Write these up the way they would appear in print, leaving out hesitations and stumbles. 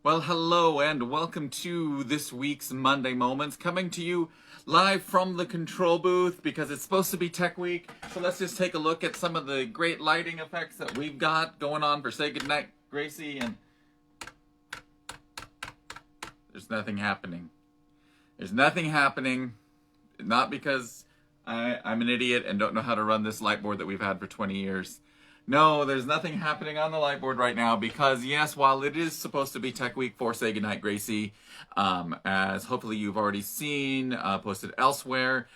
Well, hello and welcome to this week's Monday Moments, coming to you live from the control booth because it's supposed to be Tech Week. So let's just take a look at some of the great lighting effects that we've got going on for Say Goodnight Gracie, and there's nothing happening. There's nothing happening, not because I'm an idiot and don't know how to run this light board that we've had for 20 years. No, there's nothing happening on the light board right now because, yes, while it is supposed to be Tech Week for Say Goodnight Gracie, as hopefully you've already seen posted elsewhere,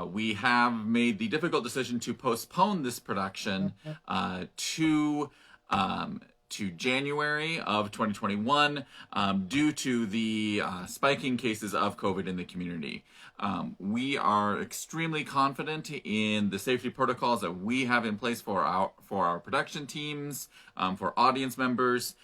we have made the difficult decision to postpone this production to January of 2021 due to the spiking cases of COVID in the community. We are extremely confident in the safety protocols that we have in place for our production teams, for audience members.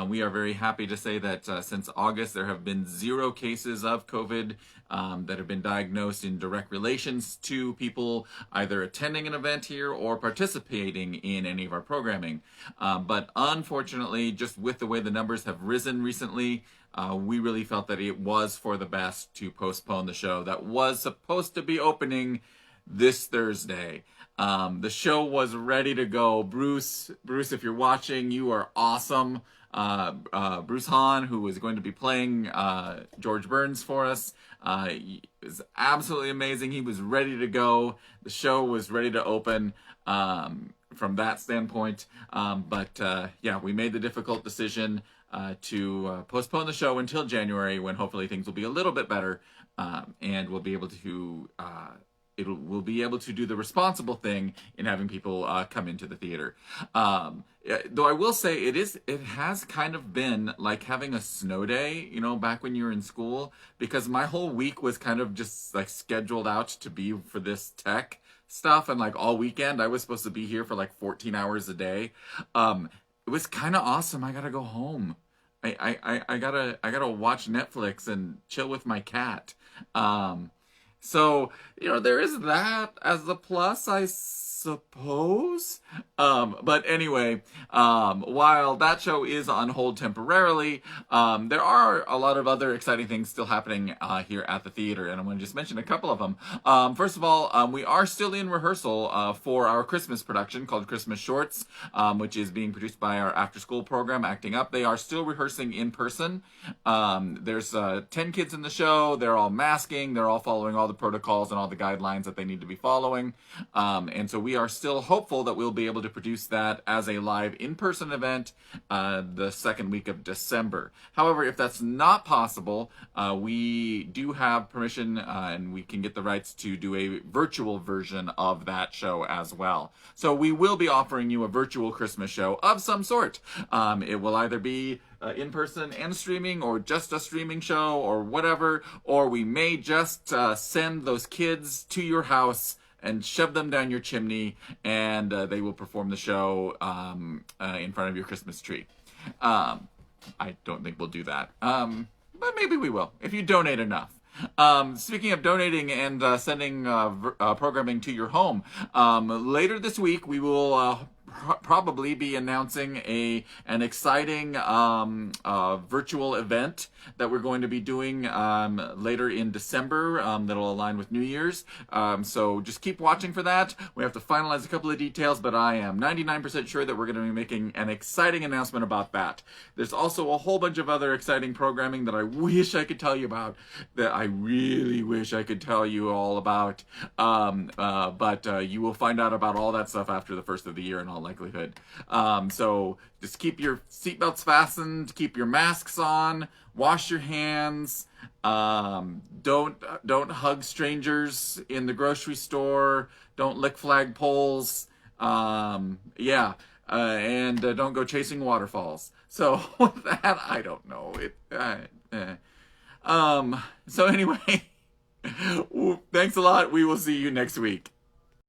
We are very happy to say that since August, there have been 0 cases of COVID that have been diagnosed in direct relations to people either attending an event here or participating in any of our programming. But unfortunately, just with the way the numbers have risen recently, we really felt that it was for the best to postpone the show that was supposed to be opening this Thursday. The show was ready to go. Bruce, if you're watching, you are awesome. Bruce Hahn, who is going to be playing George Burns for us, is absolutely amazing. He was ready to go. The show was ready to open from that standpoint. But we made the difficult decision to postpone the show until January, when hopefully things will be a little bit better, and we'll be able to we'll be able to do the responsible thing in having people come into the theater. Though I will say it has kind of been like having a snow day, back when you were in school, because my whole week was kind of just like scheduled out to be for this tech stuff, and like all weekend I was supposed to be here for like 14 hours a day. It was kind of awesome. I gotta go home. I gotta watch Netflix and chill with my cat. So, there is that as a plus, I suppose. But anyway, while that show is on hold temporarily, there are a lot of other exciting things still happening here at the theater, and I'm going to just mention a couple of them. First of all, we are still in rehearsal for our Christmas production called Christmas Shorts, which is being produced by our after-school program, Acting Up. They are still rehearsing in person. There's 10 kids in the show. They're all masking. They're all following all the protocols and all the guidelines that they need to be following. And so we are still hopeful that we'll be able to produce that as a live in-person event the second week of December. However, if that's not possible, we do have permission and we can get the rights to do a virtual version of that show as well. So we will be offering you a virtual Christmas show of some sort. It will either be in person and streaming, or just a streaming show, or whatever, or we may just send those kids to your house and shove them down your chimney, and they will perform the show in front of your Christmas tree. I don't think we'll do that, but maybe we will if you donate enough. Speaking of donating and sending programming to your home, later this week we will probably be announcing an exciting virtual event that we're going to be doing later in December that'll align with New Year's. So just keep watching for that. We have to finalize a couple of details, but I am 99% sure that we're going to be making an exciting announcement about that. There's also a whole bunch of other exciting programming that I wish I could tell you about, that I really wish I could tell you all about. But you will find out about all that stuff after the first of the year in all likelihood. So just keep your seatbelts fastened, keep your masks on, wash your hands, don't hug strangers in the grocery store, don't lick flagpoles, and don't go chasing waterfalls. So with that, I don't know. So anyway, thanks a lot. We will see you next week.